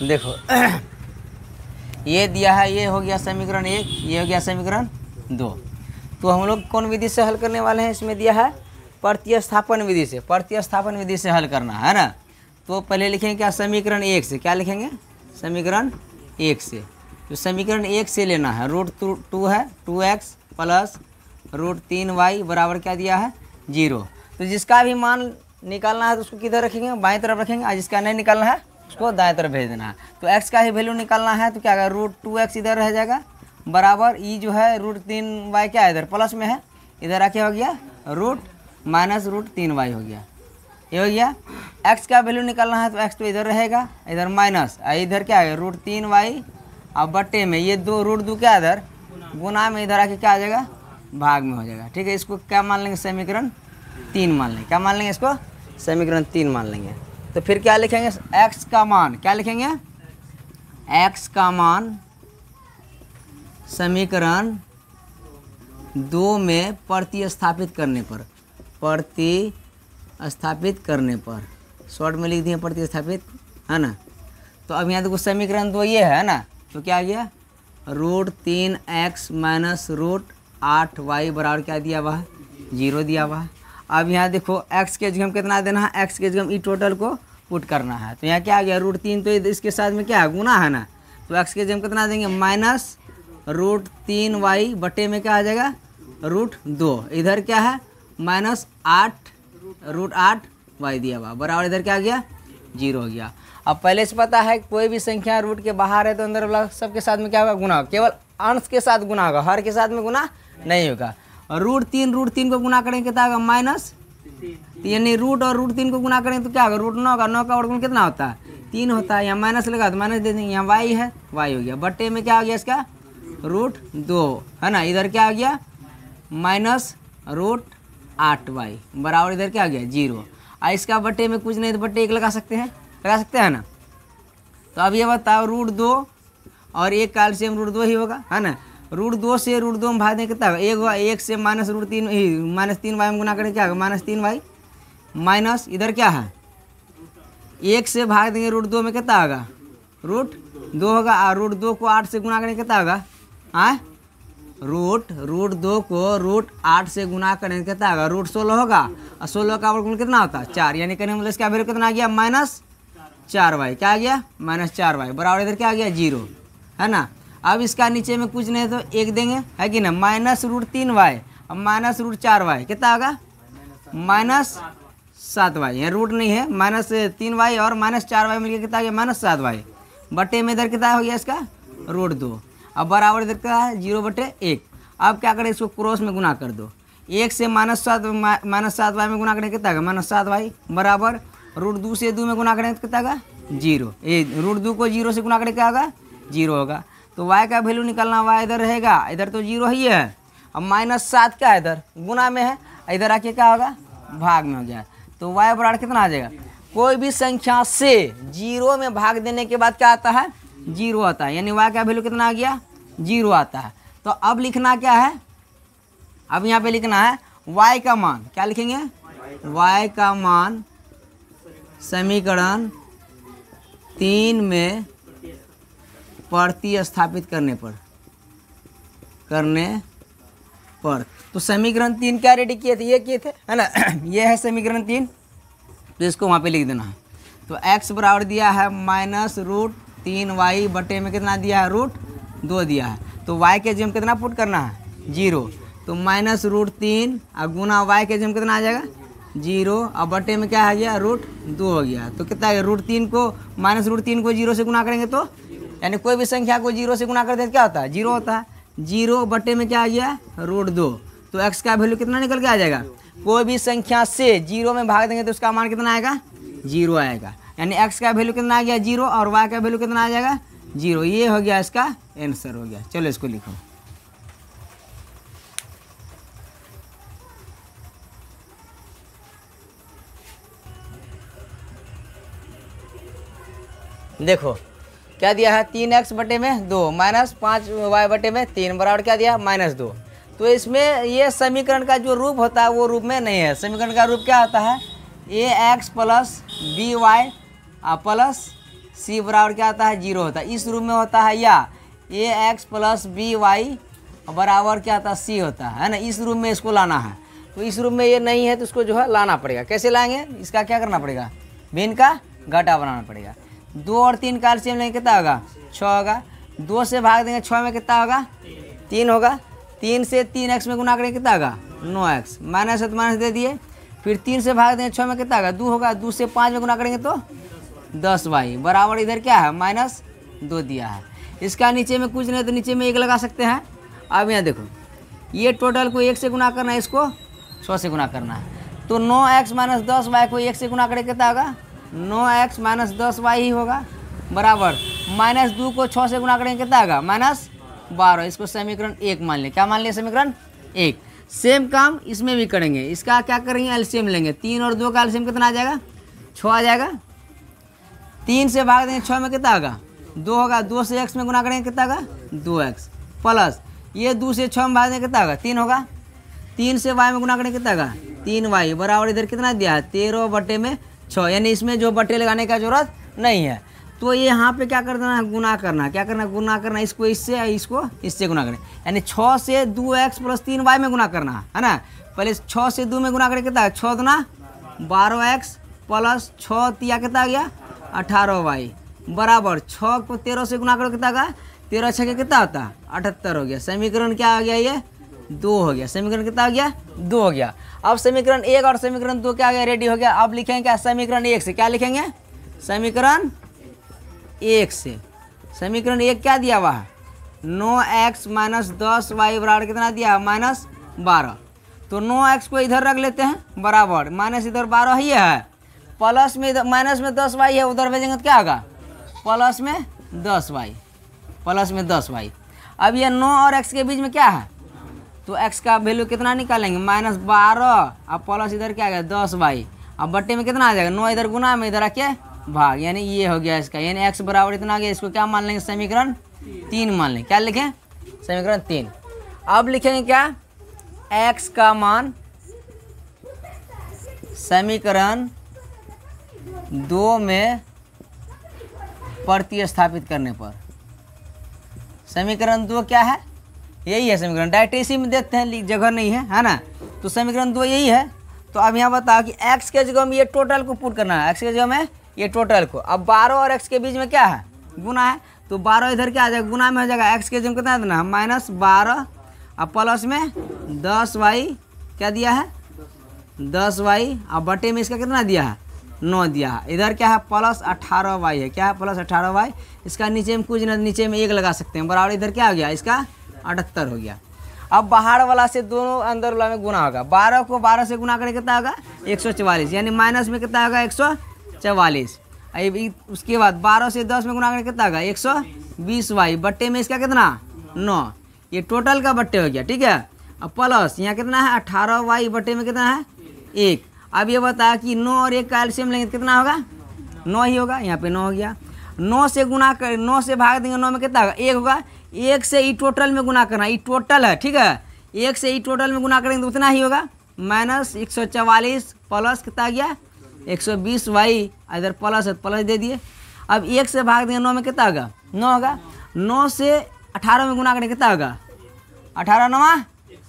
देखो ये दिया है, ये हो गया समीकरण 1, ये हो गया समीकरण 2। तो हम लोग कौन विधि से हल करने वाले हैं? इसमें दिया है प्रतिस्थापन विधि से, प्रतिस्थापन विधि से हल करना है ना। तो पहले लिखेंगे क्या? समीकरण 1 से। क्या लिखेंगे? समीकरण 1 से। तो समीकरण 1 से लेना है, √2 है 2x प्लस √3y बराबर क्या दिया है? 0। तो जिसका भी मान निकालना है तो उसको किधर रखेंगे? बाएं तरफ रखेंगे, और जिसका नहीं निकालना है उसको दाएं तरफ भेज देना है। तो x का ही वैल्यू निकालना है तो क्या होगा? √2x इधर रह जाएगा बराबर ई जो है √3y क्या है इधर प्लस में है, इधर आके हो गया -√3y हो गया। ये हो गया। x का वैल्यू निकालना है तो x तो इधर रहेगा, इधर माइनस, इधर क्या है √3y और बट्टे में ये √2 क्या इधर गुना में, इधर आके क्या आ जाएगा? भाग में हो जाएगा। ठीक है, इसको क्या मान लेंगे? समीकरण 3 मान लेंगे। क्या मान लेंगे इसको? समीकरण 3 मान लेंगे। तो फिर क्या लिखेंगे? x का मान क्या लिखेंगे? x का मान समीकरण 2 में प्रतिस्थापित करने पर, प्रतिस्थापित करने पर, शॉर्ट में लिख दिए प्रतिस्थापित, है ना। तो अब यहाँ देखो समीकरण 2 ये है ना, तो क्या आ गया? √3x माइनस √8y बराबर क्या दिया हुआ है? 0 दिया हुआ है। अब यहाँ देखो x के जगह कितना देना है? x के जगह ई टोटल को पुट करना है। तो यहाँ क्या आ गया? √3 तो इसके साथ में क्या है? गुना है ना। तो x के जगह कितना देंगे? माइनस √3y बटे में क्या आ जाएगा? √2। इधर क्या है? -8√8y दिया हुआ बराबर इधर क्या आ गया? 0 हो गया। अब पहले से पता है कोई भी संख्या रूट के बाहर है तो अंदर वाला सबके साथ में क्या होगा? गुना होगा। केवल अंश के साथ गुना होगा, हर के साथ में गुना नहीं होगा। और √3 को गुना करेंगे कितना होगा? माइनस, यानी रूट और √3 को गुना करेंगे तो क्या होगा? √9 होगा। 9 का वर्गमूल कितना होता है? 3 होता है। यहाँ माइनस लगा तो माइनस दे देंगे। यहाँ y है, y हो गया बट्टे में क्या आ गया इसका? √2 है ना। इधर क्या आ गया? -√8y बराबर इधर क्या आ गया? 0। और इसका बट्टे में कुछ नहीं तो बट्टे 1 लगा सकते हैं, लगा सकते हैं ना। तो अब ये बताओ √2 और 1 का एलसीएम √2 ही होगा, है ना। √2 से √2 में भाग दें कितना होगा? 1 से -3y में गुना करें क्या होगा? -3y माइनस इधर क्या है? 1 से भाग देंगे √2 में कितना होगा? √2 होगा। और √2 को 8 से गुना करें कितना होगा? √2 को √8 से गुना करें कितना होगा? √16 होगा। और 16 का वर्गमूल कितना होता है? 4। यानी कहने मतलब इसका वैल्यू कितना आ गया? -4y। क्या आ गया? -4y बराबर इधर क्या आ गया? 0, है ना। अब इसका नीचे में कुछ नहीं तो 1 देंगे, है कि ना। -√3y और -√4y कितना होगा? -7y। यहाँ रूट नहीं है, -3y और -4y मिलकर कितना आ गया? -7y बटे में इधर कितना हो गया इसका? √2। अब बराबर इधर क्या है? 0/1। अब क्या करें? इसको क्रॉस में गुना कर दो। 1 से -7y में गुना करें कितना होगा? -7y बराबर √2 से 2 में गुना करें तो कितना होगा? 0। √2 को 0 से गुना करें क्या होगा? 0 होगा। तो y का वैल्यू निकालना, y इधर रहेगा, इधर तो 0 ही है। अब -7 क्या है? इधर गुना में है, इधर आके क्या होगा? भाग में हो गया। तो y बराबर कितना आ जाएगा? कोई भी संख्या से 0 में भाग देने के बाद क्या आता है? 0 आता है। यानी y का वैल्यू कितना आ गया? 0 आता है। तो अब लिखना क्या है? अब यहाँ पे लिखना है y का मान। क्या लिखेंगे? y का मान समीकरण 3 में प्रतिस्थापित करने पर तो समीकरण 3 क्या रेडी किए थे? ये किए थे, है ना। ये है समीकरण 3, तो इसको वहाँ पे लिख देना है। तो x बराबर दिया है -√3y बटे में कितना दिया है? √2 दिया है। तो y के जगह कितना पुट करना है? 0। तो -√3 और गुना y के जगह कितना आ जाएगा? 0 और बटे में क्या आ गया? √2 हो गया। तो कितना है? √3 को -√3 को 0 से गुना करेंगे तो, यानी कोई भी संख्या को 0 से गुना करते हैं क्या होता है? 0 होता है। 0 बटे में क्या आ गया? √2। तो x का वैल्यू कितना निकल के आ जाएगा? कोई भी संख्या से 0 में भाग देंगे तो उसका मान कितना आएगा? 0 आएगा। यानी x का वैल्यू कितना आ गया? 0 और y का वैल्यू कितना आ जाएगा? 0। ये हो गया इसका आंसर हो गया। चलो इसको लिखो। देखो क्या दिया है? 3x बटे में 2 माइनस 5y बटे में 3 बराबर क्या दिया? -2। तो इसमें ये समीकरण का जो रूप होता है वो रूप में नहीं है। समीकरण का रूप क्या होता है? ax प्लस by प्लस सी बराबर क्या होता है 0 होता है। इस रूप में होता है या ए एक्स प्लस बी वाई बराबर क्या होता है सी होता है ना। इस रूप में इसको लाना है, तो इस रूप में ये नहीं है तो उसको जो है लाना पड़ेगा। कैसे लाएंगे, इसका क्या करना पड़ेगा, भिन्न का घटा बनाना पड़ेगा। 2 और 3 का एलसीएम लेंगे कितना होगा 6 होगा। 2 से भाग देंगे 6 में कितना होगा 3 होगा। 3 से 3x में गुना करेंगे कितना होगा 9x, माइनस है तो माइनस दे दिए। फिर 3 से भाग देंगे 6 में कितना होगा 2 होगा। 2 से 5 में गुना करेंगे तो 10y बराबर इधर क्या है -2 दिया है। इसका नीचे में कुछ नहीं तो नीचे में 1 लगा सकते हैं। अब यहाँ देखो ये टोटल को 1 से गुना करना है, इसको 100 से गुना करना है। तो 9x - 10y को 1 से गुना करें कितना होगा 9x - 10y ही होगा बराबर -2 को 6 से गुना करेंगे कितना होगा -12। इसको समीकरण 1 मान लें। क्या मान लिया समीकरण 1। सेम काम इसमें भी करेंगे। इसका क्या करेंगे एलसीएम लेंगे। 3 और 2 का एलसीएम कितना आ जाएगा 6 आ जाएगा। 3 से भाग देंगे 6 में कितना होगा 2 होगा। 2 से x में गुना करेंगे कितना होगा 2x प्लस ये 2 से 6 में भाग देंगे कितना होगा 3 होगा। 3 से y में गुना करेंगे कितना होगा 3y बराबर इधर कितना दिया है 13/6, यानी इसमें जो बटे लगाने का जरूरत नहीं है। तो ये यहाँ पे क्या कर देना है गुना करना। क्या करना गुना करना, इसको इससे इसको इससे गुना करें, यानी 6 से 2x प्लस 3y में गुना करना है ना। पहले 6 से 2 में गुना करें कितना 6 दूना 12x प्लस 6 तिया कितना आ गया 18y बराबर 6 को 13 से गुना करो कितना होगा 13 6 के कितना होता है 78 हो गया। समीकरण क्या आ गया ये 2 हो गया। समीकरण कितना हो गया 2 हो गया। अब समीकरण 1 और समीकरण 2 क्या आ गया रेडी हो गया। अब लिखेंगे क्या समीकरण 1 से। क्या लिखेंगे समीकरण 1 से। समीकरण 1 क्या दिया हुआ है 9x - 10y बराबर कितना दिया -12। तो 9x को इधर रख लेते हैं बराबर माइनस इधर 12 ही है, प्लस में माइनस में 10y है, उधर भेजेंगे तो क्या होगा प्लस में 10y प्लस में 10y। अब ये 9 और x के बीच में क्या है तो x का वैल्यू कितना निकालेंगे -12। अब प्लस इधर क्या आ गया 10y। अब बट्टे में कितना आ जाएगा 9 इधर गुना में इधर आके भाग, यानी ये हो गया इसका, यानी x बराबर इतना आ गया। इसको क्या मान लेंगे समीकरण 3 मान लें। क्या लिखें समीकरण 3। अब लिखेंगे क्या x का मान समीकरण 2 में प्रतिस्थापित करने पर। समीकरण 2 क्या है यही है समीकरण, डायरेक्ट इसी में देते हैं जगह नहीं है ना। तो समीकरण 2 यही है। तो अब यहाँ बताओ कि x के जगह में ये टोटल को पुट करना है, x के जगह में ये टोटल को। अब 12 और x के बीच में क्या है गुना है, तो 12 इधर क्या आ जाएगा गुना में हो जाएगा। x के जगह कितना देना है -12 अब प्लस में 10y क्या दिया है 10y। अब बटे में इसका कितना दिया है 9 दिया है। इधर क्या है प्लस 18y है। क्या है प्लस 18y। इसका नीचे में कुछ ना नीचे में 1 लगा सकते हैं बराबर इधर क्या हो गया इसका 78 हो गया। अब बाहर वाला से दोनों अंदर वाला में गुना होगा। 12 को 12 से गुना करें कितना होगा 144, यानी माइनस में कितना होगा 144। उसके बाद 12 से 10 में गुना करें कितना होगा 120y बट्टे में इसका कितना 9, ये टोटल का बट्टे हो गया ठीक है। अब प्लस यहाँ कितना है 18y बट्टे में कितना है 1। अब ये बताया कि 9 और 1 का एलसीएम लेंगे कितना होगा 9 ही होगा। यहाँ पे 9 हो गया। 9 से गुना कर 9 से भाग देंगे 9 में कितना होगा 1 होगा। 1 से ई टोटल में गुना करना, ई टोटल है ठीक है। 1 से ई टोटल में गुना करेंगे तो उतना ही होगा -144 प्लस कितना गया 120y इधर प्लस है प्लस दे दिए। अब 1 से भाग देंगे 9 में कितना होगा 9 होगा। 9 से 18 में गुना करेंगे कितना होगा 18 9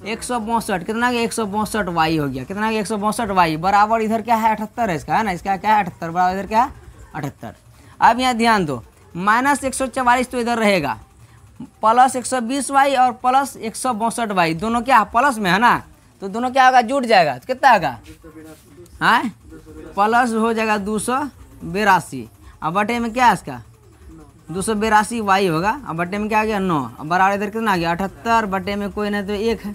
162 कितना गया 162y हो गया। कितना गया 162y बराबर इधर क्या है 78 है इसका, है ना। इसका क्या है 78 बराबर इधर क्या है 78। अब यहाँ ध्यान दो -144 तो इधर रहेगा, प्लस 120y और प्लस 162y दोनों क्या प्लस में है ना, तो दोनों क्या होगा जुट जाएगा तो कितना होगा हाँ प्लस हो जाएगा 282। अब बटे में क्या है इसका 282y होगा। अब बटे में क्या आ गया 9। अब बराबर इधर कितना आ गया 78 बटे में कोई नहीं तो 1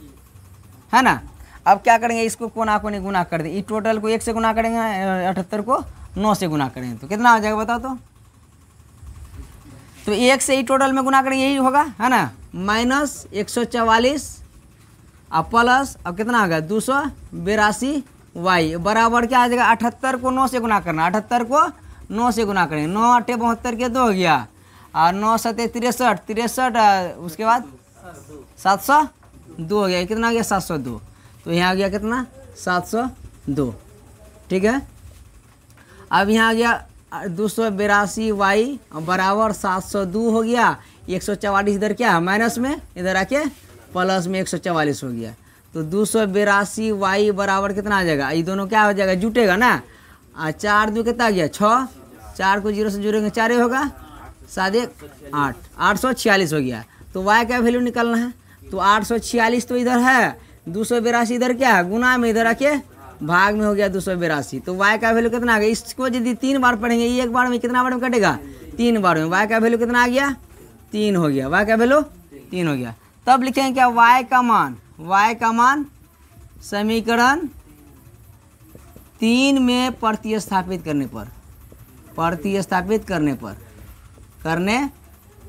है ना। अब क्या करेंगे इसको कोना कोनी गुना कर दें। इस टोटल को 1 से गुना करेंगे 78 को 9 से गुना करेंगे तो कितना हो जाएगा बताओ तो 1 से ही टोटल में गुना करेंगे यही होगा है ना -144 अब प्लस अब कितना होगा 282y बराबर क्या आ जाएगा 78 को 9 से गुना करना। 78 को 9 से गुना करेंगे 9 8 72 के 2 हो गया और 9 7 63 उसके बाद 702 हो गया। कितना आ गया 702। तो यहाँ आ गया कितना 702 ठीक है। अब यहाँ आ गया 282y बराबर 702 हो गया। 144 इधर क्या है माइनस में, इधर आके प्लस में 144 हो गया। तो 282y बराबर कितना आ जाएगा, ये दोनों क्या हो जाएगा, जुटेगा ना। 4 2 कितना आ गया 6, 4 को 0 से जुड़ेंगे 4 होगा, 7 1 8, 846 हो गया। तो y का वैल्यू निकालना है। तो 846 तो इधर है, 282 इधर क्या है गुना में, इधर आके भाग में हो गया 282। तो y का वैल्यू कितना आ गया, इसको यदि 3 बार पढ़ेंगे, ये एक बार में कितना बार में कटेगा, 3 बार में। y का वैल्यू कितना आ गया 3 हो गया, y का वैल्यू 3 हो गया। तब लिखेंगे क्या, y का मान समीकरण 3 में प्रतिस्थापित करने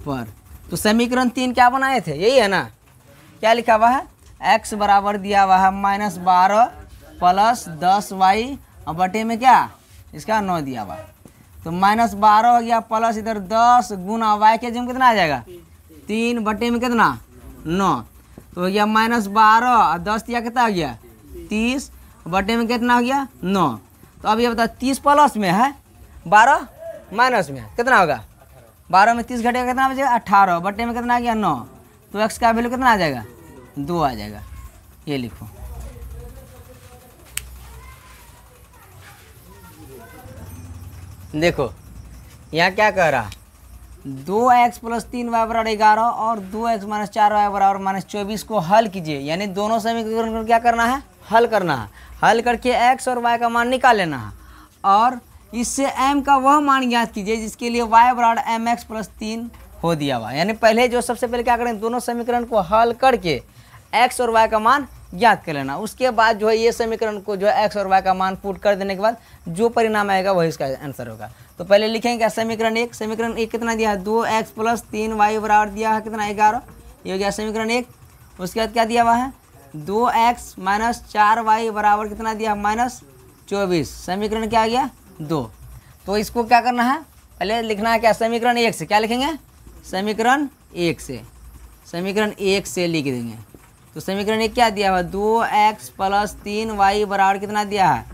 पर तो समीकरण 3 क्या बनाए थे, यही है ना। क्या लिखा हुआ है, x बराबर दिया हुआ है -12 प्लस 10y और बटे में क्या इसका 9 दिया हुआ है। तो -12 हो गया प्लस इधर 10 गुना y के जम कितना आ जाएगा 3 बटे में कितना 9। तो हो गया -12 और 10 दिया कितना आ गया 30 बटे में कितना हो गया 9। तो अब ये बता 30 प्लस में है 12 माइनस में कितना होगा, 12 में 30 घटेगा कितना बचेगा 18 बटे में कितना आ गया 9। तो x का वैल्यू कितना आ जाएगा 2 आ जाएगा। ये लिखो, देखो यहाँ क्या कह रहा, 2x प्लस 3y बराबर 11 और 2x माइनस 4y बराबर -24 को हल कीजिए। यानी दोनों समीकरण को क्या करना है, हल करना है। हल करके x और y का मान निकाल लेना है और इससे m का वह मान ज्ञात कीजिए जिसके लिए y बराबर mx प्लस 3 हो दिया हुआ। यानी पहले जो सबसे पहले क्या करें, दोनों समीकरण को हल करके x और y का मान ज्ञात कर लेना। उसके बाद जो है ये समीकरण को जो है x और y का मान पुट कर देने के बाद जो परिणाम आएगा वही इसका आंसर होगा। तो पहले लिखेंगे क्या, समीकरण 1 कितना दिया है 2x प्लस 3y बराबर दिया है कितना 11, ये हो गया समीकरण 1। उसके बाद क्या दिया हुआ है 2x माइनस 4y बराबर कितना दिया -24, समीकरण क्या आ गया 2। तो इसको क्या करना है, पहले लिखना है क्या, समीकरण 1 से क्या लिखेंगे, समीकरण 1 से लिख देंगे। तो समीकरण 1 क्या दिया हुआ 2x प्लस 3y बराबर कितना दिया है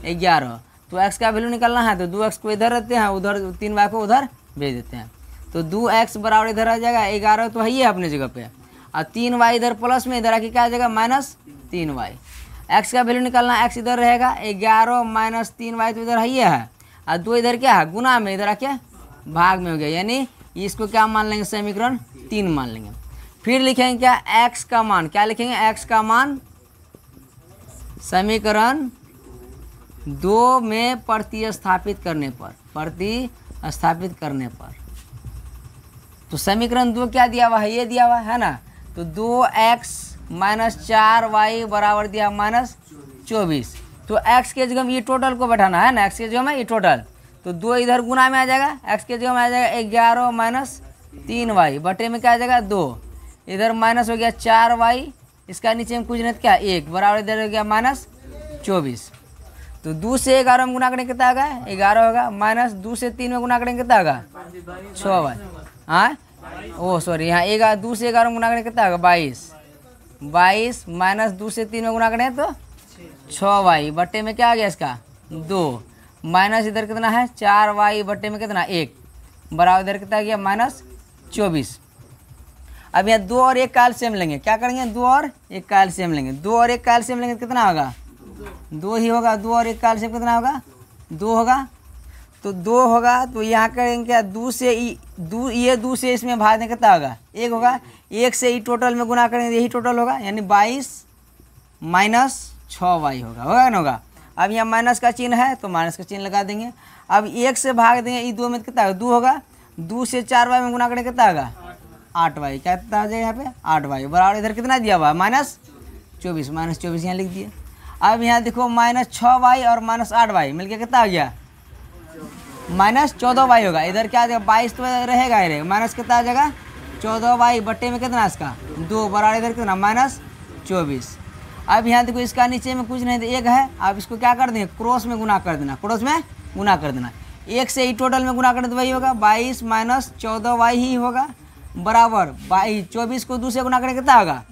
11। तो x का वैल्यू निकालना है, तो 2x को इधर रखते हैं, उधर 3y को उधर भेज देते हैं। तो 2x बराबर इधर आ जाएगा 11 तो है ही है अपने जगह पे, और 3y इधर प्लस में, इधर आके क्या आ जाएगा -3y। x का वैल्यू निकालना, x इधर रहेगा 11 माइनस 3y तो इधर है ही है, और 2 इधर क्या है गुना में, इधर आके भाग में हो गया। यानी इसको क्या मान लेंगे, समीकरण 3 मान लेंगे। फिर लिखेंगे क्या, x का मान, क्या लिखेंगे x का मान समीकरण 2 में प्रतिस्थापित करने पर। तो समीकरण 2 क्या दिया हुआ है, ये दिया हुआ है ना। तो 2x माइनस 4y बराबर दिया -24। तो x के जगह में ये टोटल को बैठाना है ना, x के जगह में ये टोटल, तो 2 इधर गुना में आ जाएगा, x के जगह में आ जाएगा 11 माइनस 3y बटे में क्या आ जाएगा 2, इधर माइनस हो गया 4y, इसका नीचे में कुछ नहीं तो क्या 1 बराबर इधर हो गया -24। तो 2 से 11 में गुना करेंगे कितना होगा 11 होगा, माइनस 2 से 3 में गुना करेंगे कितना होगा 6y। हाँ ओ सॉरी, यहाँ 2 से 11 में गुना करेंगे कितना होगा 22 माइनस 2 से 3 में गुना करें तो 6y बटे में क्या आ गया इसका 2, माइनस इधर कितना है 4y बटे में कितना 1 बराबर इधर कितना गया -24। अब यहाँ 2 और 1 का एलसीएम लेंगे, क्या करेंगे 2 और 1 का एलसीएम लेंगे। 2 और 1 का एलसीएम लेंगे कितना होगा 2 ही होगा, 2 और 1 का एलसीएम कितना होगा 2 होगा। तो 2 होगा तो यहाँ करेंगे क्या 2 से ये 2 से इसमें भाग दें कितना होगा 1 होगा, 1 से ई टोटल में गुना करेंगे यही टोटल होगा, यानी 22 माइनस 6y होगा ना होगा। अब यहाँ माइनस का चिन्ह है तो माइनस का चिन्ह लगा देंगे। अब 1 से भाग देंगे ई 2 में कितना होगा 2 होगा, 2 से 4y में गुना करेंगे कितना होगा 8y, क्या कितना आ जाएगा यहाँ पे 8y बराबर इधर कितना दिया हुआ -24 यहाँ लिख दिया। अब यहाँ देखो -6y और -8y मिलके कितना आ गया -14y होगा, इधर क्या आ जाएगा 22 तो रहेगा, माइनस कितना आ जाएगा 14y बटे में कितना इसका 2 बराबर इधर कितना -24। अब यहाँ देखो इसका नीचे में कुछ नहीं तो 1 है, अब इसको क्या कर देंगे क्रॉस में गुना कर देना, 1 से ही टोटल में गुना कर दे वही होगा 22 माइनस 14y ही होगा बराबर 24 को 2 से गुना करें कितना होगा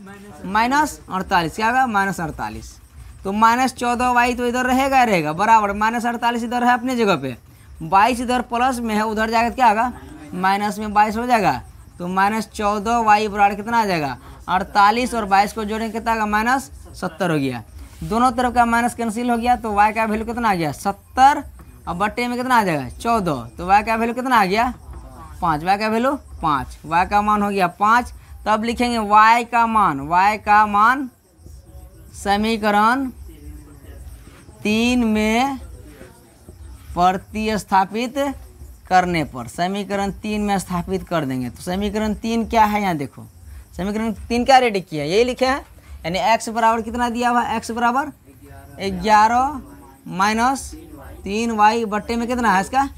-48, क्या होगा -48। तो -14y तो इधर रहेगा बराबर -48 इधर है अपने जगह पे, 22 इधर प्लस में है, उधर जाएगा तो क्या होगा माइनस में 22 हो जाएगा। तो -14y बराबर कितना आ जाएगा 48 और 22 को जोड़ेंगे कितना आएगा -70 हो गया। दोनों तरफ का माइनस कैंसिल हो गया तो y का वैल्यू कितना आ गया 70 और बट्टे में कितना आ जाएगा 14। तो y का वैल्यू कितना आ गया 5, y का वैल्यू 5, y का मान हो गया 5। तब लिखेंगे y का मान समीकरण 3 में प्रतिस्थापित करने पर, समीकरण 3 में स्थापित कर देंगे। तो समीकरण 3 क्या है यहाँ देखो, समीकरण 3 क्या रेडी किया है, यही लिखे हैं, यानी x बराबर कितना दिया हुआ है, x बराबर 11 माइनस 3y बट्टे में कितना है इसका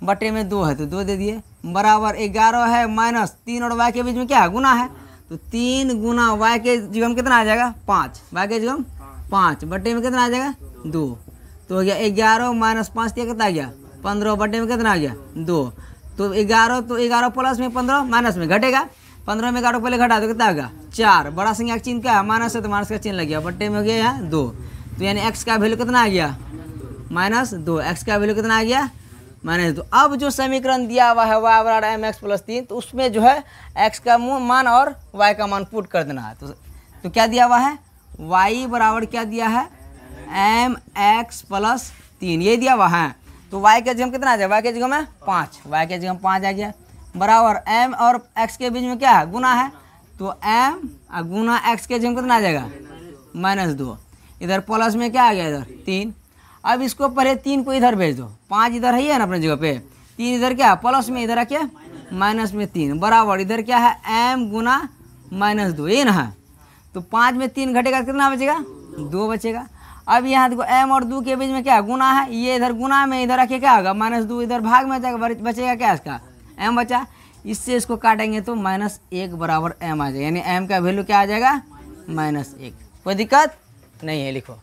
बट्टे में 2 है तो 2 दे दिए, बराबर 11 है माइनस 3 और y के बीच में क्या है गुना है, तो 3 गुना y के जगह में कितना आ जाएगा 5, y के जगह 5 बट्टे में कितना आ जाएगा 2। तो हो गया 11 माइनस 5 दिया कितना आ गया 15 बट्टे में कितना आ गया 2। तो 11 प्लस में 15 माइनस में घटेगा, 15 में 11 पहले घटा दो कितना होगा 4, बड़ा संख्या का चिन्ह क्या है माइनस है तो माइनस का चिन्ह लग गया, बट्टे में हो गया यहाँ 2। तो यानी x का वैल्यू कितना आ गया -2, x का वैल्यू कितना आ गया -2। अब जो समीकरण दिया हुआ है y बराबर mx + 3, तो उसमें जो है x का मान और y का मान पुट कर देना है। तो क्या दिया हुआ है y बराबर क्या दिया है mx + 3 ये दिया हुआ है। तो y के जगह कितना आ जाएगा, y के जगह में 5, y के जगह 5 आ गया, बराबर m और x के बीच में क्या है गुना है, तो m गुना x के जगह कितना आ जाएगा -2, इधर प्लस में क्या आ गया इधर 3। अब इसको पहले 3 को इधर भेज दो, 5 इधर है ना अपने जगह पे, 3 इधर क्या प्लस में, इधर रखिए माइनस में 3, बराबर इधर क्या है m गुना -2 ये ना है। तो 5 में 3 घटेगा कितना बचेगा 2 बचेगा। अब यहाँ देखो m और 2 के बीच में क्या गुना है, ये इधर गुना में इधर रखिए क्या होगा -2, इधर भाग में जाएगा बचेगा क्या इसका m बचा, इससे इसको काटेंगे तो -1 बराबर m आ जाएगा, यानी m का वैल्यू क्या आ जाएगा -1। कोई दिक्कत नहीं है, लिखो।